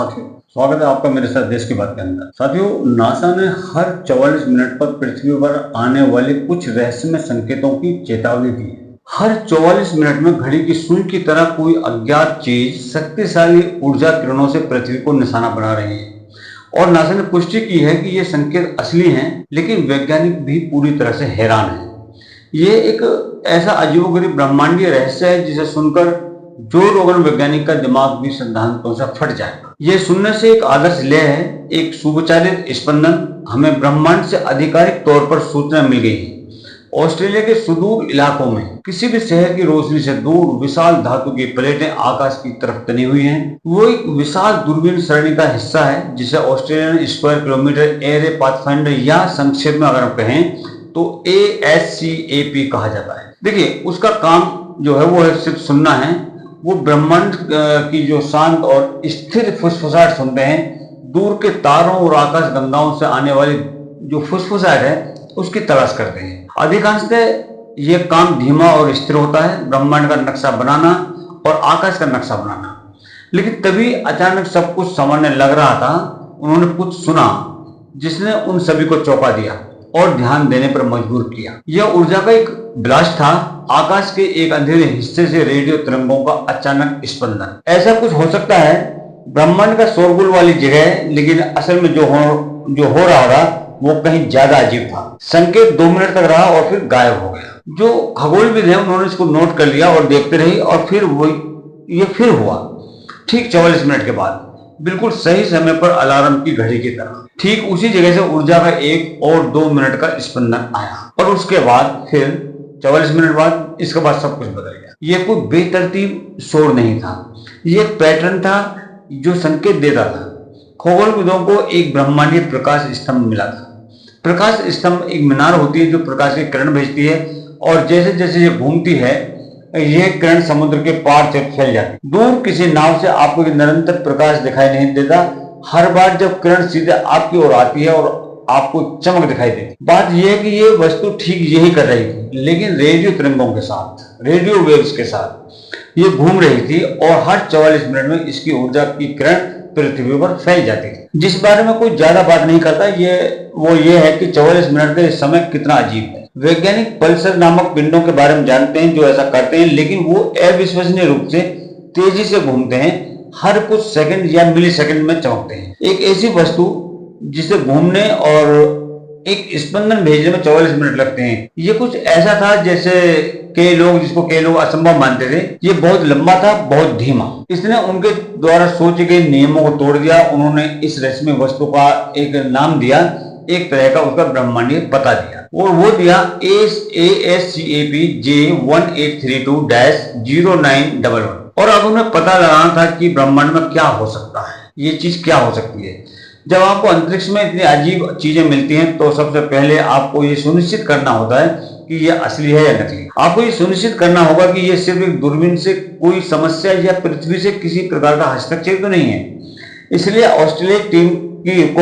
साथियों, स्वागत है आपका मेरे साथ देश की बात के अंदर। साथियों, नासा ने हर 44 मिनट पर पृथ्वी पर आने वाले कुछ रहस्यमय संकेतों की चेतावनी दी है। हर 44 मिनट में घड़ी की सुई की तरह कोई अज्ञात चीज शक्तिशाली ऊर्जा किरणों से पृथ्वी को निशाना बना रही है और नासा ने पुष्टि की है कि ये संकेत असली हैं, लेकिन वैज्ञानिक भी पूरी तरह से हैरान हैं। ये एक ऐसा अजीबोगरीब ब्रह्मांडीय रहस्य है जिसे सुनकर जो रोगन वैज्ञानिक का दिमाग भी सिद्धांतों से फट जाएगा। ये सुनने से एक आदर्श लय है, एक सुविचारित स्पंदन। हमें ब्रह्मांड से आधिकारिक तौर पर सूचना मिल गई है। ऑस्ट्रेलिया के सुदूर इलाकों में किसी भी शहर की रोशनी से दूर विशाल धातु की प्लेटें आकाश की तरफ तनी हुई हैं। वो एक विशाल दूरबीन सरणी का हिस्सा है जिसे Australian square kilometre array pathfinder या संक्षेप में अगर हम कहें तो ASCAP कहा जाता है। देखिए, उसका काम जो है वो है सिर्फ सुनना है। वो ब्रह्मांड की जो शांत और स्थिर फुसफुसाहट सुनते हैं। दूर के तारों और आकाश गंगाओं से आने वाली जो फुसफुसाहट है उसकी तलाश करते हैं। अधिकांशतः ये काम धीमा और स्थिर होता है, ब्रह्मांड का नक्शा बनाना और आकाश का नक्शा बनाना। लेकिन तभी अचानक सब कुछ सामान्य लग रहा था। उन्होंने कुछ सुना जिसने उन सभी को चौंका दिया और ध्यान देने पर मजबूर किया। यह ऊर्जा का एक ब्लास्ट था, आकाश के एक अंधेरे हिस्से से रेडियो तरंगों का अचानक स्पंदन। ऐसा कुछ हो सकता है ब्रह्मांड का शोरगुल वाली जगह, लेकिन असल में जो हो रहा था वो कहीं ज्यादा अजीब था। संकेत 2 मिनट तक रहा और फिर गायब हो गया। जो खगोलविद हैं उन्होंने इसको नोट कर लिया और देखते रहे और फिर ये फिर हुआ ठीक 44 मिनट के बाद, बिल्कुल सही समय पर अलार्म की घड़ी की तरह। ठीक उसी जगह से ऊर्जा का 1 और 2 मिनट का स्पंदन आया और उसके बाद फिर 44 मिनट बाद इसके बाद सब कुछ बदल गया। ये कोई बेतरतीब शोर नहीं था, ये एक पैटर्न था जो संकेत देता था। खगोलविदों को एक ब्रह्मांडीय प्रकाश स्तंभ मिला था। प्रकाश स्तंभ एक मीनार होती है जो प्रकाश की किरण भेजती है और जैसे जैसे ये घूमती है यह किरण समुद्र के पार से फैल जाती है। दूर किसी नाव से आपको निरंतर प्रकाश दिखाई नहीं देता। हर बार जब किरण सीधे आपकी ओर आती है और आपको चमक दिखाई देती। बात यह है कि ये वस्तु ठीक यही कर रही थी, लेकिन रेडियो तरंगों के साथ, रेडियो वेव्स के साथ ये घूम रही थी और हर 44 मिनट में इसकी ऊर्जा की किरण पृथ्वी पर फैल जाती थी। जिस बारे में कोई ज्यादा बात नहीं करता वो ये है कि 44 मिनट का समय कितना अजीब है। वैज्ञानिक पल्सर नामक पिंडों के बारे में जानते हैं जो ऐसा करते हैं, लेकिन वो अविश्वसनीय रूप से तेजी से घूमते हैं, हर कुछ सेकंड या मिली सेकंड में चमकते हैं। एक ऐसी वस्तु जिसे घूमने और एक स्पंदन भेजने में 44 मिनट लगते हैं। ये कुछ ऐसा था जैसे जिसको कई लोग असंभव मानते थे। ये बहुत लंबा था, बहुत धीमा। इसने उनके द्वारा सोचे गए नियमों को तोड़ दिया। उन्होंने इस रहस्यमय वस्तु का एक नाम दिया, एक तरह का उसका ब्रह्मांडीय पता दिया और वो दिया ASCAP J1832-0911। और अब उन्हें पता लगाना था कि ब्रह्मांड में क्या हो सकता है, ये चीज क्या हो सकती है। जब आपको अंतरिक्ष में इतनी अजीब चीजें मिलती हैं तो सबसे पहले आपको ये सुनिश्चित करना होता है कि ये असली है या नकली। आपको ये सुनिश्चित करना होगा कि ये सिर्फ एक दूरबीन से कोई समस्या या पृथ्वी से किसी प्रकार का हस्तक्षेप तो नहीं है। इसलिए ऑस्ट्रेलिया टीम को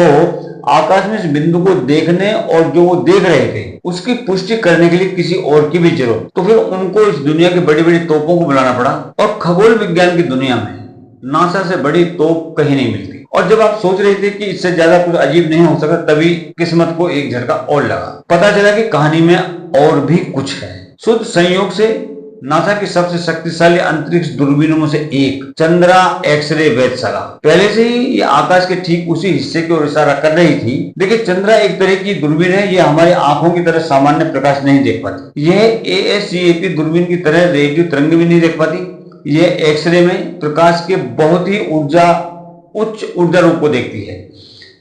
आकाश में इस बिंदु को देखने और जो वो देख रहे थे उसकी पुष्टि करने के लिए किसी और की भी जरूरत। तो फिर उनको इस दुनिया की बड़ी बड़ी तोपों को बुलाना पड़ा और खगोल विज्ञान की दुनिया में नासा से बड़ी तोप कहीं नहीं मिलती। और जब आप सोच रहे थे कि इससे ज्यादा कुछ अजीब नहीं हो सकता, तभी किस्मत को एक झटका और लगा। पता चला कि कहानी में और भी कुछ है। शुद्ध संयोग से नासा की सबसे शक्तिशाली अंतरिक्ष दूरबीनों में से एक, चंद्रा एक्स-रे वेधशाला, पहले से ही ये आकाश के ठीक उसी हिस्से की ओर इशारा कर रही थी। देखिए, चंद्रा एक तरह की दूरबीन है। ये हमारी आंखों की तरह सामान्य प्रकाश नहीं देख पाती। यह ASCAP दूरबीन की तरह रेडियो तरंग भी नहीं देख पाती। यह एक्सरे में प्रकाश के बहुत ही उच्च ऊर्जा रूप को देखती है।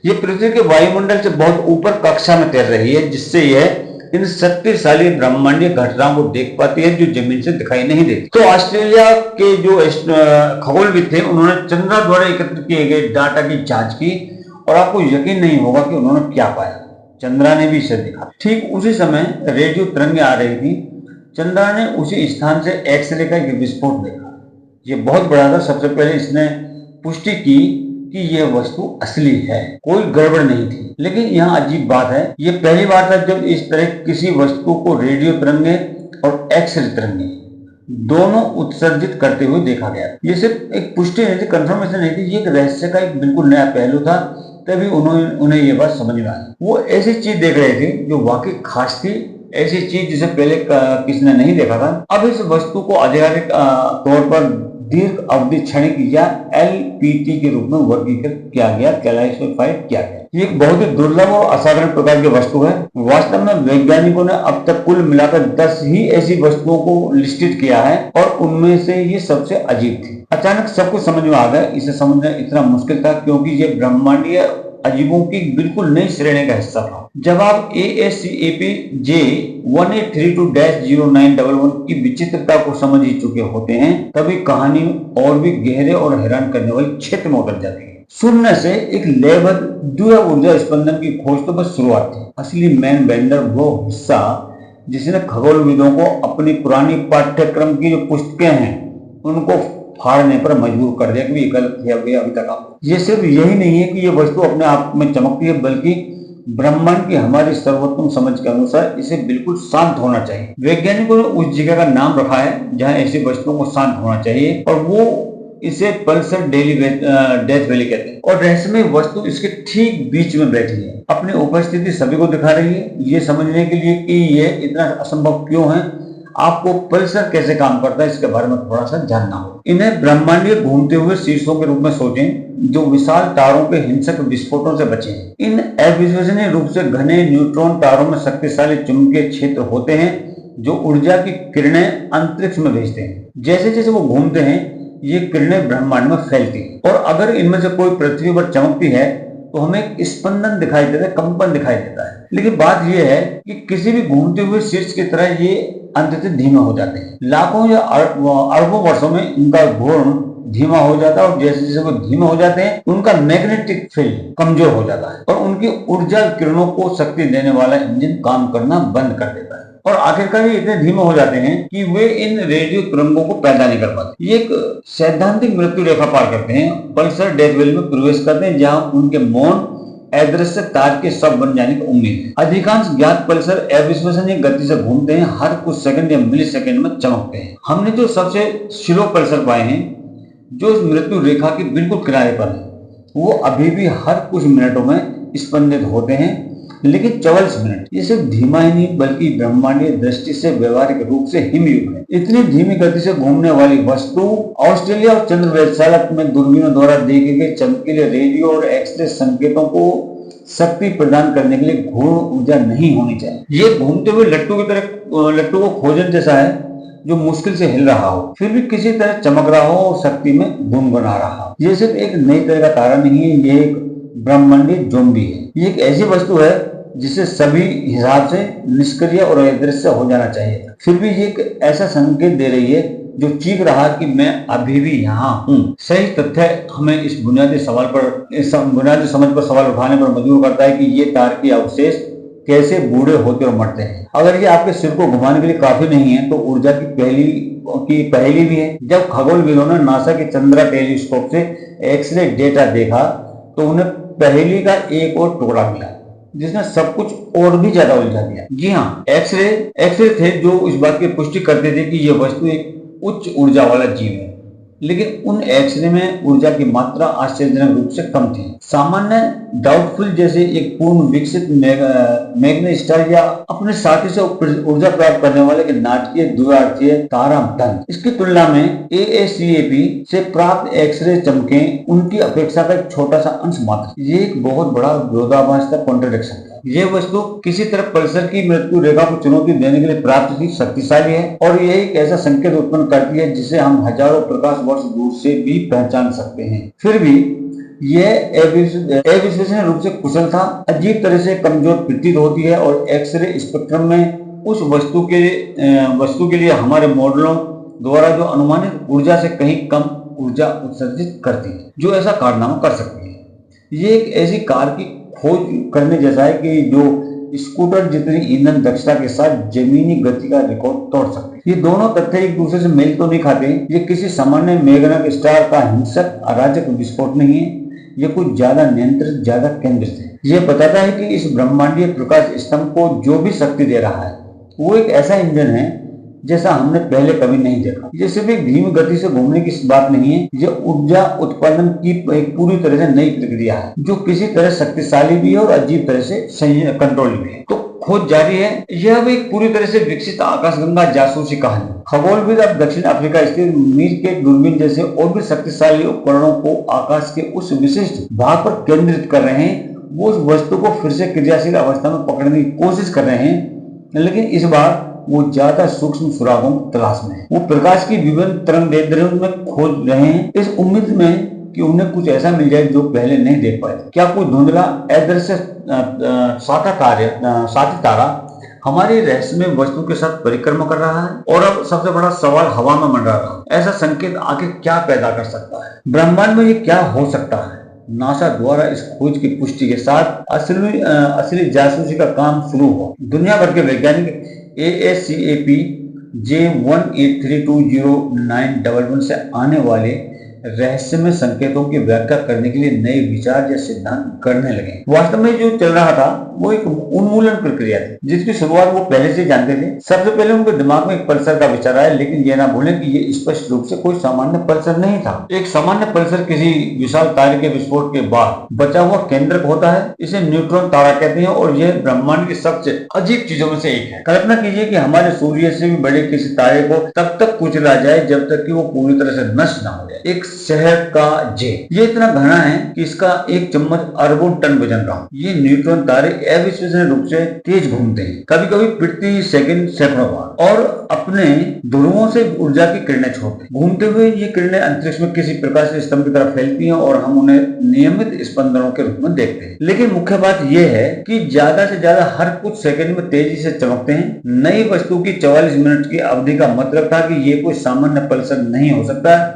यह पृथ्वी के वायुमंडल से बहुत ऊपर कक्षा में तैर रही है, जिससे यह इन शक्तिशाली ब्रह्मांडीय घटनाओं को देख पाती है जो जमीन से दिखाई नहीं देती। तो ऑस्ट्रेलिया के जो खगोलविद थे उन्होंने चंद्रा द्वारा एकत्र किए गए डाटा की जांच की और आपको यकीन नहीं होगा कि उन्होंने क्या पाया। चंद्रा ने भी इसे देखा। ठीक उसी समय रेडियो तरंगें आ रही थी। चंद्रा ने उसी स्थान से एक्सरे का एक विस्फोट देखा। ये बहुत बड़ा था। सबसे पहले इसने पुष्टि की कि यह वस्तु असली है, कोई गड़बड़ नहीं थी। लेकिन यहाँ अजीब बात है, ये पहली बार था जब इस तरह किसी वस्तु को रेडियो तरंगे और एक्सरे तरंगे दोनों उत्सर्जित करते हुए देखा गया। ये सिर्फ एक पुष्टि नहीं थी, कंफर्मेशन नहीं थी, ये एक रहस्य का एक बिल्कुल नया पहलू था। तभी उन्हें ये बात समझ में आई। वो ऐसी चीज देख रहे थे जो वाकई खास थी, ऐसी चीज जिसे पहले किसी ने नहीं देखा था। अब इस वस्तु को आधिकारिक तौर पर दीर्घ अवधि क्षणिक या एलपीटी के रूप में वर्गीकृत किया गया, क्लासिफाइड किया गया। ये एक बहुत ही दुर्लभ और असाधारण प्रकार की वस्तु है। वास्तव में वैज्ञानिकों ने अब तक कुल मिलाकर 10 ही ऐसी वस्तुओं को लिस्टेड किया है और उनमें से ये सबसे अजीब थी। अचानक सब कुछ समझ में आ गया। इसे समझना इतना मुश्किल था क्योंकि ये ब्रह्मांडीय अजीबों की बिल्कुल नई श्रेणी का हिस्सा था। जब आप ASCP J1832-0911 की विचित्रता को समझ ही चुके होते हैं, तभी कहानी और भी गहरे और हैरान करने वाले क्षेत्र में उतर जाती है। शून्य से एक लयबद्ध द्वितीय ऊर्जा स्पंदन की खोज तो बस शुरुआत थी। असली मैन बेंडर वो हिस्सा जिसने खगोलविदों को अपनी पुरानी पाठ्यक्रम की जो पुस्तकें हैं उनको फाड़ने पर मजबूर कर दिया कि गलत है अभी तक आप। ये सिर्फ यही नहीं है कि ये वस्तु अपने आप में चमकती है, बल्कि ब्रह्मांड की हमारी सर्वोत्तम समझ के अनुसार इसे बिल्कुल शांत होना चाहिए। वैज्ञानिकों ने उस जगह का नाम रखा है जहां ऐसी वस्तुओं को शांत होना चाहिए और वो इसे पल्सर डेथ वैली कहते हैं। और रहस्यमय वस्तु इसके ठीक बीच में बैठी है, अपनी उपस्थिति सभी को दिखा रही है। ये समझने के लिए कि ये इतना असंभव क्यों है, आपको पल्सर कैसे काम करता है इसके बारे में थोड़ा सा जानना हो। इन्हें ब्रह्मांडीय घूमते हुए शीर्षों के रूप में सोचें जो विशाल तारों के हिंसक विस्फोटों से बचे हैं। इन अविश्वसनीय रूप से घने न्यूट्रॉन तारों में शक्तिशाली चुंबकीय क्षेत्र होते हैं जो ऊर्जा की किरणें अंतरिक्ष में भेजते हैं। जैसे जैसे वो घूमते हैं ये किरणें ब्रह्मांड में फैलती हैं और अगर इनमें से कोई पृथ्वी पर चमकती है तो हमें एक स्पंदन दिखाई देता है, कंपन दिखाई देता है। लेकिन बात यह है कि किसी भी घूमते हुए शीर्ष की तरह ये अंततः धीमे हो जाते हैं। लाखों या अरबों वर्षों में इनका घूर्ण धीमा हो जाता है और जैसे जैसे वो धीमे हो जाते हैं उनका मैग्नेटिक फील्ड कमजोर हो जाता है और उनकी ऊर्जा किरणों को शक्ति देने वाला इंजन काम करना बंद कर देता है और आखिरकार ये इतने धीमे हो जाते हैं कि वे इन रेडियो तरंगों को पैदा नहीं कर पाते। ये एक सैद्धांतिक मृत्यु रेखा पार करते हैं, पल्सर डेथ वैली में प्रवेश करते हैं जहां उनके मौन अदृश्य तार के सब बन जाने की उम्मीद है। अधिकांश ज्ञात पल्सर अविश्वसनीय गति से घूमते हैं, हर कुछ सेकंड या मिली सेकंड में चमकते हैं। हमने जो सबसे स्लो पल्सर पाए हैं जो इस मृत्यु रेखा के बिल्कुल किनारे पर है, वो अभी भी हर कुछ मिनटों में स्पंदित होते हैं, लेकिन 44 मिनट। ये सिर्फ धीमा ही नहीं बल्कि ब्रह्मांडीय दृष्टि से व्यवहारिक रूप से हिमयुग है। इतनी धीमी गति से घूमने वाली वस्तु ऑस्ट्रेलिया और चंद्र वेधशाला में दूरबीनों द्वारा देखे गए चमकीले रेडियो और एक्सरे संकेतों को शक्ति प्रदान करने के लिए घूर्ण ऊर्जा नहीं होनी चाहिए। ये घूमते हुए लट्टू की तरह लट्टू को खोजन जैसा है जो मुश्किल से हिल रहा हो फिर भी किसी तरह चमक रहा हो और शक्ति में गुनगुना रहा हो। ये सिर्फ एक नई तरह का तारा नहीं है, ये एक ब्रह्मांडीय ज़ोंबी है। ये एक ऐसी वस्तु है जिसे सभी हिसाब से निष्क्रिय और अदृश्य हो जाना चाहिए, फिर भी ये एक ऐसा संकेत दे रही है जो चीख रहा कि मैं अभी भी यहाँ हूँ। सही तथ्य हमें इस बुनियादी समझ पर सवाल उठाने पर मजबूर करता है कि ये तार के अवशेष कैसे बूढ़े होते और मरते हैं। अगर ये आपके सिर को घुमाने के लिए काफी नहीं है तो ऊर्जा की पहेली भी है। जब खगोलविदों ने नासा के चंद्रा टेलीस्कोप से एक्सरे डेटा देखा तो उन्हें पहेली का एक और टुकड़ा मिला जिसने सब कुछ और भी ज्यादा उलझा दिया। जी हाँ, एक्सरे थे जो इस बात की पुष्टि करते थे कि यह वस्तु एक उच्च ऊर्जा वाला जीव है, लेकिन उन एक्सरे में ऊर्जा की मात्रा आश्चर्यजनक रूप से कम थी। सामान्य डाउटफुल जैसे एक पूर्ण विकसित मैग्ना स्टार या अपने साथी से ऊर्जा प्राप्त करने वाले के नाटकीय द्विआर्थीय तारा दंड, इसकी तुलना में ASCP से प्राप्त एक्सरे चमके उनकी अपेक्षा का एक छोटा सा अंश मात्र। ये एक बहुत बड़ा विरोधाभास था, कॉन्ट्रडिक्शन था। ये वस्तु किसी तरह पल्सर की मृत्यु रेखा को चुनौती देने के लिए प्राप्त थी, शक्तिशाली है और यह एक ऐसा संकेत उत्पन्न करती है जिसे हम हजारों प्रकाश वर्ष दूर से भी पहचान सकते हैं। फिर भी यह अविश्वसनीय रूप से कुशल था, अजीब तरह से कमजोर प्रतीत होती है और एक्सरे स्पेक्ट्रम में उस वस्तु के लिए हमारे मॉडलों द्वारा जो अनुमानित ऊर्जा से कहीं कम ऊर्जा उत्सर्जित करती है जो ऐसा कारनामा कर सकती है। ये एक ऐसी कार की खोज करने जैसा है कि जो स्कूटर जितनी ईंधन दक्षता के साथ जमीनी गति का रिकॉर्ड तोड़ सकते हैं। ये दोनों तथ्य एक दूसरे से मेल तो नहीं खाते। ये किसी सामान्य मेघनाक स्टार का हिंसक अराजक विस्फोट नहीं है, ये कुछ ज्यादा नियंत्रित, ज्यादा केंद्रित है। ये बताता है कि इस ब्रह्मांडीय प्रकाश स्तंभ को जो भी शक्ति दे रहा है वो एक ऐसा इंजन है जैसा हमने पहले कभी नहीं देखा। ये सिर्फ एक धीमी गति से घूमने की बात नहीं है, ये ऊर्जा उत्पादन की एक पूरी तरह से नई प्रक्रिया है जो किसी तरह शक्तिशाली भी है और अजीब तरह से कंट्रोल भी है। तो खोज जारी है। यह अब एक पूरी तरह से विकसित आकाशगंगा जासूसी कहानी। खगोलविद अब दक्षिण अफ्रीका स्थित मीर के दूरबीन जैसे और भी शक्तिशाली उपकरणों को आकाश के उस विशिष्ट भाग पर केंद्रित कर रहे हैं। वो उस वस्तु को फिर से क्रियाशील अवस्था में पकड़ने की कोशिश कर रहे हैं, लेकिन इस बार वो ज्यादा सूक्ष्म सुरागों की तलाश में है। वो प्रकाश की विभिन्न तरंग में खोज रहे हैं, इस उम्मीद में कि उन्हें कुछ ऐसा मिल जाए जो पहले नहीं देख पाए। क्या कोई धुंधला अदृश्य साथी तारा हमारी रहस्यमय वस्तु के साथ परिक्रमा कर रहा है? और अब सबसे बड़ा सवाल हवा में मंडरा रहा है, ऐसा संकेत आखिर क्या पैदा कर सकता है? ब्रह्मांड में ये क्या हो सकता है? नासा द्वारा इस खोज की पुष्टि के साथ असली जासूसी का काम शुरू हुआ। दुनिया भर के वैज्ञानिक ASCAP J183209111 से आने वाले रहस्यमय संकेतों की व्याख्या करने के लिए नए विचार या सिद्धांत करने लगे। वास्तव में जो चल रहा था वो एक उन्मूलन प्रक्रिया थी जिसकी शुरुआत वो पहले से जानते थे। सबसे पहले उनके दिमाग में एक पल्सर का विचार आया, लेकिन ये ना भूलें कि ये स्पष्ट रूप से कोई सामान्य पल्सर नहीं था। एक सामान्य पल्सर किसी विशाल तारे के विस्फोट के बाद बचा हुआ केंद्रक होता है। इसे न्यूट्रॉन तारा कहते हैं और यह ब्रह्मांड की सबसे अजीब चीजों में से एक है। कल्पना कीजिए कि हमारे सूर्य से भी बड़े किसी तारे को तब तक कुचला जाए जब तक कि वो पूरी तरह से नष्ट ना हो जाए। एक शहर का जे ये इतना घना है कि इसका एक चम्मच अरबों टन वजन रहा। ये न्यूट्रॉन तारे अविश्वसनीय रूप से तेज घूमते हैं, कभी कभी प्रति सेकंड सैकड़ों बार, और अपने ध्रुवों से ऊर्जा की किरणें छोड़ते हैं। घूमते हुए ये किरणें अंतरिक्ष में किसी प्रकाश स्तंभ की तरफ फैलती हैं और हम उन्हें नियमित स्पंदनों के रूप में देखते हैं। लेकिन मुख्य बात यह है कि ज्यादा से ज्यादा हर कुछ सेकंड में तेजी से चमकते हैं। नई वस्तु की 44 मिनट की अवधि का मतलब था कि ये कोई सामान्य पल्सर नहीं हो सकता,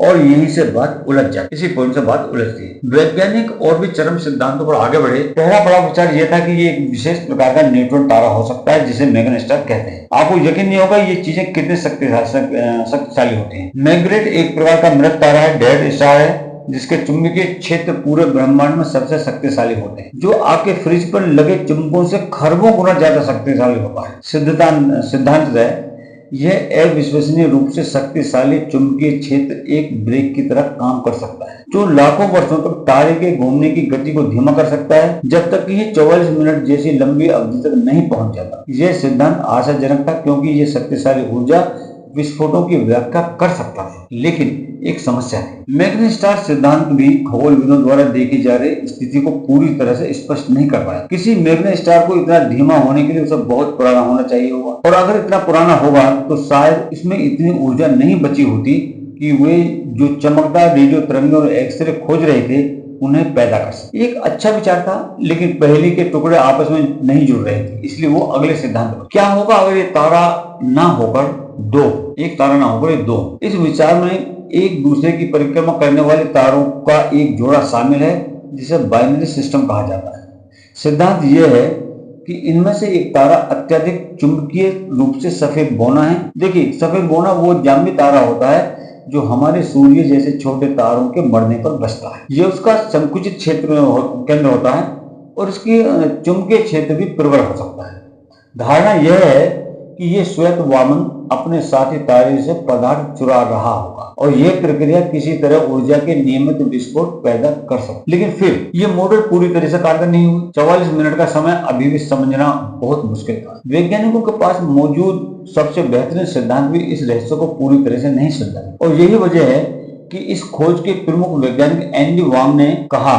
और यहीं से बात उलझ जाती, इसी पॉइंट से बात उलझती है। वैज्ञानिक और भी चरम सिद्धांतों पर आगे बढ़े। पहला बड़ा विचार यह था कि ये एक विशेष प्रकार का न्यूट्रॉन तारा हो सकता है जिसे मैग्ना स्टार कहते हैं। आपको यकीन नहीं होगा ये चीजें कितने शक्तिशाली होती हैं। मैग्रेट एक प्रकार का मृत तारा है, डेड स्टार है, जिसके चुंबकीय क्षेत्र पूरे ब्रह्मांड में सबसे शक्तिशाली होते हैं, जो आपके फ्रिज पर लगे चुंबकों से खरबों गुना ज्यादा शक्तिशाली होता है। सिद्धांत है यह अविश्वसनीय रूप से शक्तिशाली चुंबकीय क्षेत्र एक ब्रेक की तरह काम कर सकता है, जो लाखों वर्षों तक तारे के घूमने की गति को धीमा कर सकता है जब तक कि ये 44 मिनट जैसी लंबी अवधि तक नहीं पहुंच जाता। यह सिद्धांत आशाजनक था क्योंकि यह शक्तिशाली ऊर्जा विस्फोटों की व्याख्या कर सकता है, लेकिन एक समस्या है। मैग्ना स्टार सिद्धांत भी खगोलविदों द्वारा देखी जा रही स्थिति को पूरी तरह से स्पष्ट नहीं कर पाया। किसी मैग्ना स्टार को इतना धीमा होने के लिए उसे बहुत पुराना होना चाहिए होगा, और अगर इतना पुराना होगा तो शायद इसमें इतनी ऊर्जा नहीं बची होती कि वे जो चमकदार रेडियो तरंगें और एक्सरे खोज रहे थे उन्हें पैदा कर सके। एक अच्छा विचार था, लेकिन पहेली के टुकड़े आपस में नहीं जुड़ रहे थे, इसलिए वो अगले सिद्धांत पर। क्या होगा अगर ये तारा ना होकर एक तारा ना होकर दो? इस विचार में एक दूसरे की परिक्रमा करने वाले तारों का एक जोड़ा शामिल है जिसे बाइनरी सिस्टम कहा जाता है। सिद्धांत यह है कि इनमें से एक तारा अत्यधिक चुंबकीय रूप से सफेद बौना है। देखिए, सफेद बौना वो जाम्बी तारा होता है जो हमारे सूर्य जैसे छोटे तारों के मरने पर बचता है। यह उसका संकुचित क्षेत्र केंद्र होता है और इसकी चुंबकीय क्षेत्र भी प्रबल हो सकता है। धारणा यह है कि ये श्वेत वामन अपने साथी तारे से पदार्थ चुरा रहा होगा और यह प्रक्रिया किसी तरह ऊर्जा के नियमित विस्फोट पैदा कर सकती। लेकिन फिर यह मॉडल पूरी तरह से कारगर नहीं हुई। 44 मिनट का समय अभी भी समझना बहुत मुश्किल था। वैज्ञानिकों के पास मौजूद सबसे बेहतरीन सिद्धांत भी इस रहस्य को पूरी तरह से नहीं समझा, और यही वजह है कि इस खोज के प्रमुख वैज्ञानिक एंडी वांग ने कहा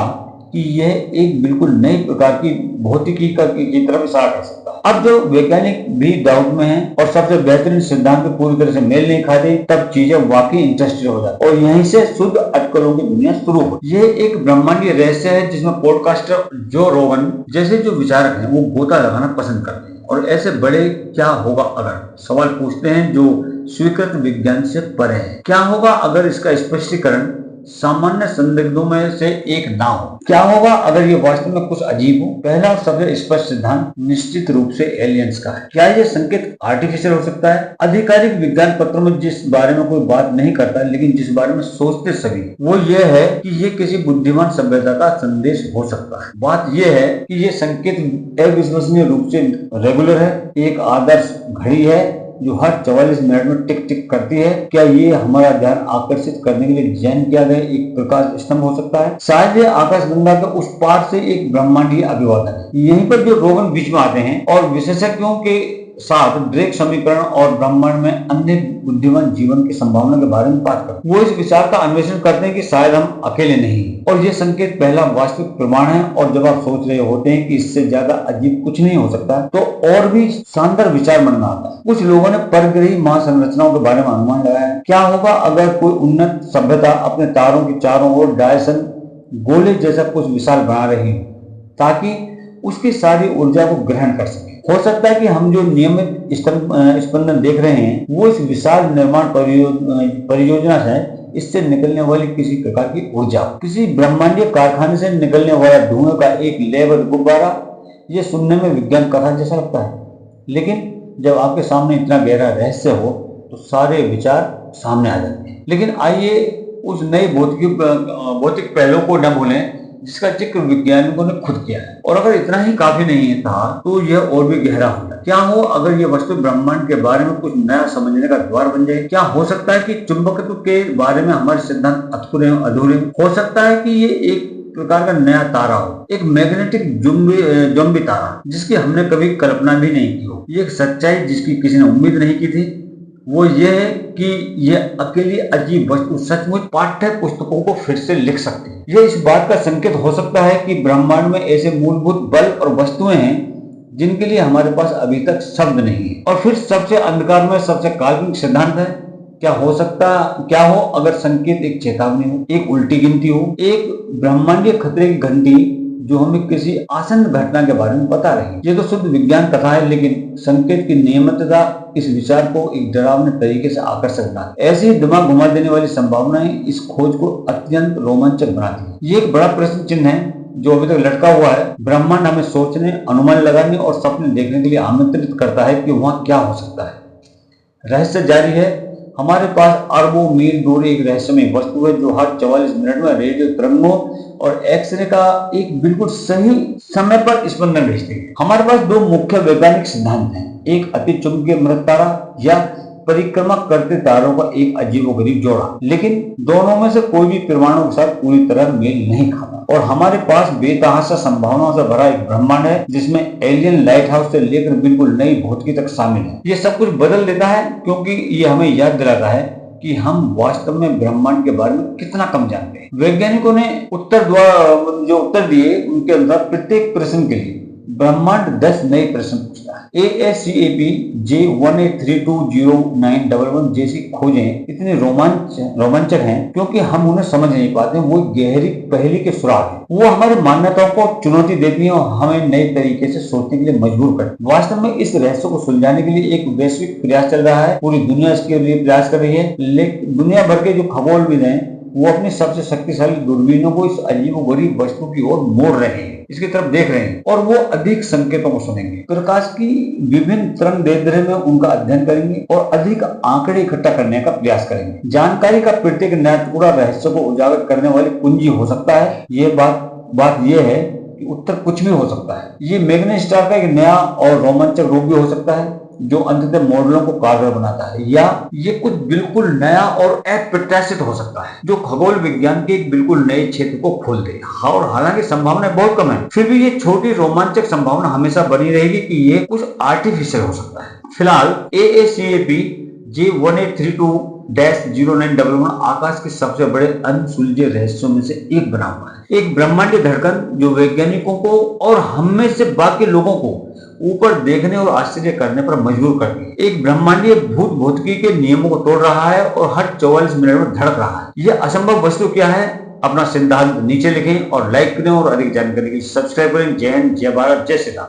कि यह एक बिल्कुल नई प्रकार की भौतिकी की तरफ इशारा कर सकता है। अब जो वैज्ञानिक भी डाउट में हैं और सबसे बेहतरीन सिद्धांत पे पूरी तरह से मेल नहीं खाते, तब चीजें वाकई इंटरेस्टिंग हो जाती और यहीं से शुद्ध अटकलों की दुनिया शुरू हो। यह एक ब्रह्मांडीय रहस्य है जिसमें पॉडकास्टर जो रोगन जैसे जो विचारक हैं वो गोता लगाना पसंद करते हैं और ऐसे बड़े क्या होगा अगर सवाल पूछते हैं जो स्वीकृत विज्ञान से परे है। क्या होगा अगर इसका स्पष्टीकरण सामान्य संदिग्धों में से एक ना हो? क्या होगा अगर ये वास्तव में कुछ अजीब हो? पहला और सबसे स्पष्ट सिद्धांत निश्चित रूप से एलियंस का है। क्या ये संकेत आर्टिफिशियल हो सकता है? आधिकारिक विज्ञान पत्रों में जिस बारे में कोई बात नहीं करता, लेकिन जिस बारे में सोचते सभी, वो ये है कि ये किसी बुद्धिमान सभ्यता का संदेश हो सकता है। बात यह है कि ये संकेत अविश्वसनीय रूप से रेगुलर है, एक आदर्श घड़ी है जो हर 44 मिनट में टिक टिक करती है। क्या ये हमारा ध्यान आकर्षित करने के लिए डिजाइन किया गया एक प्रकाश स्तंभ हो सकता है? शायद ये आकाशगंगा के उस पार से एक ब्रह्मांडीय अभिवादन है। यहीं पर जो रोगन बीच में आते हैं और विशेषज्ञों के साथ ड्रेक समीकरण और ब्रह्मांड में अन्य बुद्धिमान जीवन की संभावना के बारे में बात करते हैं। वो इस विचार का अन्वेषण करते हैं कि शायद हम अकेले नहीं हैं और ये संकेत पहला वास्तविक प्रमाण है। और जब आप सोच रहे होते हैं कि इससे ज्यादा अजीब कुछ नहीं हो सकता, तो और भी शानदार विचार मन में आता है। कुछ लोगों ने परग्रही महासंरचनाओं के बारे में अनुमान लगाया है। क्या होगा अगर कोई उन्नत सभ्यता अपने तारों के चारों ओर डायसन गोले जैसा कुछ विशाल बना रही हो ताकि उसकी सारी ऊर्जा को ग्रहण कर सके? हो सकता है कि हम जो नियमित स्पंदन देख रहे हैं वो इस विशाल निर्माण परियोजना से इससे निकलने वाली किसी प्रकार की ऊर्जा, किसी ब्रह्मांडीय कारखाने से निकलने वाला धुएं का एक लेबर गुब्बारा। ये सुनने में विज्ञान कथा जैसा लगता है, लेकिन जब आपके सामने इतना गहरा रहस्य हो तो सारे विचार सामने आ जाते हैं। लेकिन आइए उस नए भौतिक पहलू को न भूलें जिसका जिक्र वैज्ञानिकों ने खुद किया है। और अगर इतना ही काफी नहीं था तो यह और भी गहरा होता। क्या हो अगर यह वस्तु ब्रह्मांड के बारे में कुछ नया समझने का द्वार बन जाए? क्या हो सकता है कि चुंबकत्व के बारे में हमारे सिद्धांत अधूरे हो सकता है कि ये एक प्रकार का नया तारा हो, एक मैग्नेटिक जोम्बी तारा जिसकी हमने कभी कल्पना भी नहीं की हो। ये एक सच्चाई जिसकी किसी ने उम्मीद नहीं की थी। वो ये है कि यह अकेली अजीब वस्तु सचमुच पाठ्य पुस्तकों को फिर से लिख सकती है। यह इस बात का संकेत हो सकता है कि ब्रह्मांड में ऐसे मूलभूत बल और वस्तुएं हैं जिनके लिए हमारे पास अभी तक शब्द नहीं है। और फिर सबसे अंधकार में सबसे काल्पनिक सिद्धांत है, क्या हो अगर संकेत एक चेतावनी हो, एक उल्टी गिनती हो, एक ब्रह्मांडीय खतरे की घंटी जो हमें किसी आसन्न घटना के बारे में बता रही है। ये तो शुद्ध विज्ञान कथा है, लेकिन संकेत की नियमितता इस विचार को एक डरावने तरीके से आकर्षक बनाती है। ऐसी दिमाग घुमा देने वाली संभावनाएं इस खोज को अत्यंत रोमांचक बनाती है। ये एक बड़ा प्रश्न चिन्ह है जो अभी तक लटका हुआ है। ब्रह्मांड हमें सोचने, अनुमान लगाने और सपने देखने के लिए आमंत्रित करता है कि वहां क्या हो सकता है। रहस्य जारी है। हमारे पास अरबों मील दूर एक रहस्यमय वस्तु है जो हर 44 मिनट में रेडियो तरंगों और एक्सरे का एक बिल्कुल सही समय पर स्पंदन भेजती है। हमारे पास दो मुख्य वैज्ञानिक सिद्धांत हैं, एक अति चुंबकीय मृत तारा या परिक्रमा करते तारों का एक अजीबोगरीब जोड़ा, लेकिन दोनों में से कोई भी परमाणु के साथ पूरी तरह मेल नहीं खाता। और हमारे पास बेतहाशा संभावनाओं से भरा एक ब्रह्मांड है जिसमें एलियन लाइट हाउस से लेकर बिल्कुल नई भौतिकी तक शामिल है। ये सब कुछ बदल देता है क्योंकि ये हमें याद दिलाता है कि हम वास्तव में ब्रह्मांड के बारे में कितना कम जानते हैं। वैज्ञानिकों ने उत्तर दिए उनके अनुसार प्रत्येक प्रश्न के लिए ब्रह्मांड 10 नए प्रश्न पूछता है। ASCAP J18320911 जैसी खोजें इतनी रोमांचक हैं क्योंकि हम उन्हें समझ नहीं पाते। वो गहरी पहेली के सुराग हैं। वो हमारी मान्यताओं को चुनौती देती है और हमें नए तरीके से सोचने के लिए मजबूर करती है। वास्तव में इस रहस्य को सुलझाने के लिए एक वैश्विक प्रयास चल रहा है। पूरी दुनिया इसके लिए प्रयास कर रही है, लेकिन दुनिया भर के जो खगोलविद हैं वो अपनी सबसे शक्तिशाली दूरबीनों को इस अजीबोगरीब वस्तु की ओर मोड़ रहे हैं, इसकी तरफ देख रहे हैं और वो अधिक संकेतों को सुनेंगे। प्रकाश की विभिन्न तरंग दैर्ध्य में उनका अध्ययन करेंगे और अधिक आंकड़े इकट्ठा करने का प्रयास करेंगे। जानकारी का प्रत्येक नया टुकड़ा रहस्य को उजागर करने वाली कुंजी हो सकता है। ये बात यह है कि उत्तर कुछ भी हो सकता है। ये मैग्ना स्टार का एक नया और रोमांचक रूप भी हो सकता है जो अंततः मॉडलों को कारगर बनाता है, या ये कुछ बिल्कुल नया और अप्रत्याशित हो सकता है जो खगोल विज्ञान के एक बिल्कुल नए क्षेत्र को खोल दे। और हालांकि संभावनाएं बहुत कम है, फिर भी ये छोटी रोमांचक संभावना हमेशा बनी रहेगी कि ये कुछ आर्टिफिशियल हो सकता है। फिलहाल ASCAP J1832-0911 आकाश के सबसे बड़े अनसुलझे रहस्यों में से एक बना हुआ है। एक ब्रह्मांडीय धड़कन जो वैज्ञानिकों को और हम में से बाकी लोगों को ऊपर देखने और आश्चर्य करने पर मजबूर करती है। एक ब्रह्मांडीय भौतिकी के नियमों को तोड़ रहा है और हर 44 मिनट में धड़क रहा है। यह असंभव वस्तु क्या है? अपना सिद्धांत नीचे लिखें और लाइक करें और अधिक जानकारी के लिए सब्सक्राइब करें। जय हिंद, जय भारत, जय श्री राम।